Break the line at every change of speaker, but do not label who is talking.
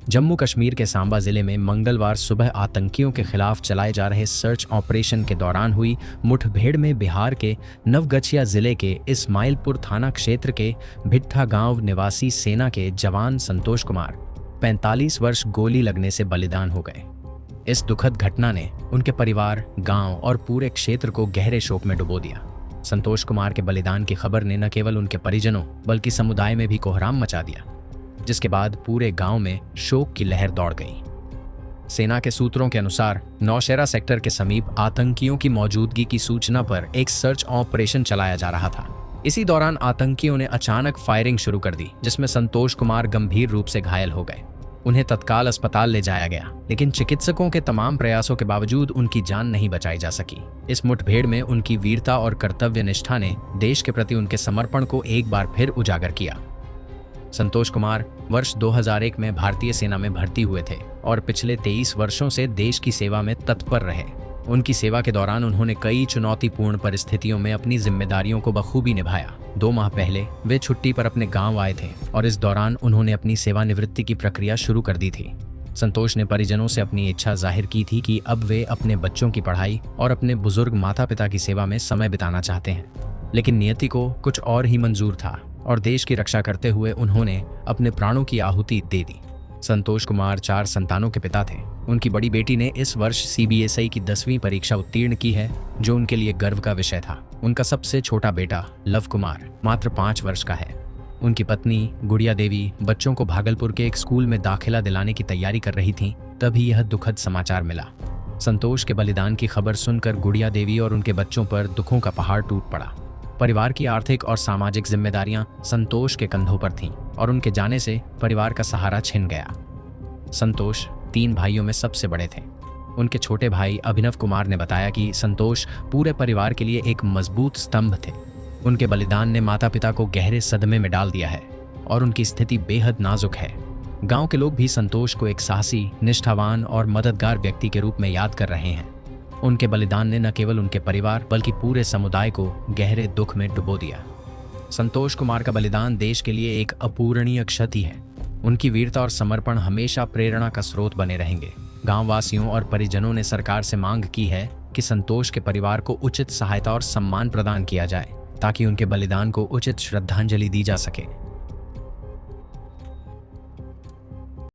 जम्मू कश्मीर के सांबा जिले में मंगलवार सुबह आतंकियों के खिलाफ चलाए जा रहे सर्च ऑपरेशन के दौरान हुई मुठभेड़ में बिहार के नवगछिया जिले के इस्माइलपुर थाना क्षेत्र के भिट्ठा गांव निवासी सेना के जवान संतोष कुमार 45 वर्ष गोली लगने से बलिदान हो गए। इस दुखद घटना ने उनके परिवार, गांव और पूरे क्षेत्र को गहरे शोक में डुबो दिया। संतोष कुमार के बलिदान की खबर ने न केवल उनके परिजनों बल्कि समुदाय में भी कोहराम मचा दिया, जिसके बाद पूरे गांव में शोक की लहर दौड़ गई। सेना के सूत्रों के अनुसार नौशेरा सेक्टर के समीप आतंकियों की मौजूदगी की सूचना पर एक सर्च ऑपरेशन चलाया जा रहा था। इसी दौरान आतंकियों ने अचानक फायरिंग शुरू कर दी, जिसमें संतोष कुमार गंभीर रूप से घायल हो गए। उन्हें तत्काल अस्पताल ले जाया गया, लेकिन चिकित्सकों के तमाम प्रयासों के बावजूद उनकी जान नहीं बचाई जा सकी। इस मुठभेड़ में उनकी वीरता और कर्तव्य निष्ठा ने देश के प्रति उनके समर्पण को एक बार फिर उजागर किया। संतोष कुमार वर्ष 2001 में भारतीय सेना में भर्ती हुए थे और पिछले 23 वर्षों से देश की सेवा में तत्पर रहे। उनकी सेवा के दौरान उन्होंने कई चुनौतीपूर्ण परिस्थितियों में अपनी जिम्मेदारियों को बखूबी निभाया। 2 माह पहले वे छुट्टी पर अपने गांव आए थे और इस दौरान उन्होंने अपनी सेवानिवृत्ति की प्रक्रिया शुरू कर दी थी। संतोष ने परिजनों से अपनी इच्छा जाहिर की थी कि अब वे अपने बच्चों की पढ़ाई और अपने बुजुर्ग माता पिता की सेवा में समय बिताना चाहते हैं, लेकिन नियति को कुछ और ही मंजूर था और देश की रक्षा करते हुए उन्होंने अपने प्राणों की आहुति दे दी। संतोष कुमार 4 संतानों के पिता थे। उनकी बड़ी बेटी ने इस वर्ष CBSI की 10वीं परीक्षा उत्तीर्ण की है, जो उनके लिए गर्व का विषय था। उनका सबसे छोटा बेटा लव कुमार मात्र 5 वर्ष का है। उनकी पत्नी गुड़िया देवी बच्चों को भागलपुर के एक स्कूल में दाखिला दिलाने की तैयारी कर रही थीं, तभी यह दुखद समाचार मिला। संतोष के बलिदान की खबर सुनकर गुड़िया देवी और उनके बच्चों पर दुखों का पहाड़ टूट पड़ा। परिवार की आर्थिक और सामाजिक जिम्मेदारियां संतोष के कंधों पर थीं और उनके जाने से परिवार का सहारा छिन गया। संतोष 3 भाइयों में सबसे बड़े थे। उनके छोटे भाई अभिनव कुमार ने बताया कि संतोष पूरे परिवार के लिए एक मजबूत स्तंभ थे। उनके बलिदान ने माता पिता को गहरे सदमे में डाल दिया है और उनकी स्थिति बेहद नाजुक है। गांव के लोग भी संतोष को एक साहसी, निष्ठावान और मददगार व्यक्ति के रूप में याद कर रहे हैं। उनके बलिदान ने न केवल उनके परिवार बल्कि पूरे समुदाय को गहरे दुख में डुबो दिया। संतोष कुमार का बलिदान देश के लिए एक अपूरणीय क्षति है। उनकी वीरता और समर्पण हमेशा प्रेरणा का स्रोत बने रहेंगे। गांव वासियों और परिजनों ने सरकार से मांग की है कि संतोष के परिवार को उचित सहायता और सम्मान प्रदान किया जाए, ताकि उनके बलिदान को उचित श्रद्धांजलि दी जा सके।